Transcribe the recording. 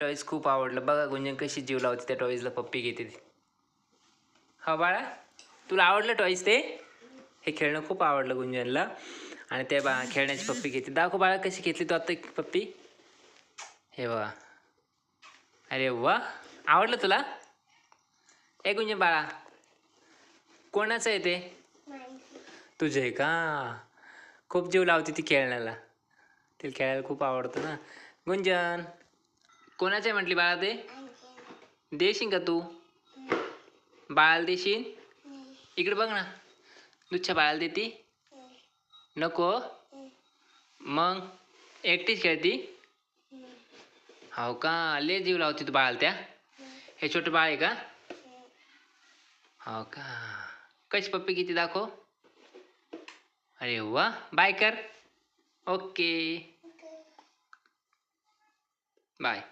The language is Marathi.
टॉईज खूप आवडलं. बघा गुंजन कशी जीव लावते त्या टॉईजला, पप्पी घेते ती. हा बाळा, तुला आवडलं टॉईज ते? हे खेळणं खूप आवडलं गुंजनला आणि त्या खेळण्याची पप्पी घेते. दाखव बाळा कशी घेतली तू आता पप्पी. हे बघा. अरे वा, आवडलं तुला? ए गुंजन बाळा, कोणाचं आहे ते? तुझं आहे का? खूप जीव लावते ती खेळण्याला, तिला खेळायला खूप आवडतं ना. गुंजन, कोणाचं आहे म्हटली बाळा ते? देशील का तू? बाळाला देशील? इकडे बघ ना, तुझ्या बाळाला देती? नको? मग एकटीच खेळती? हो का, लय जीव लावते तू बाळाला त्या. हे छोटं बाळ आहे का? हो का, कशी पप्पी किती दाखव. अरे वा, बाय कर. Okay, bye.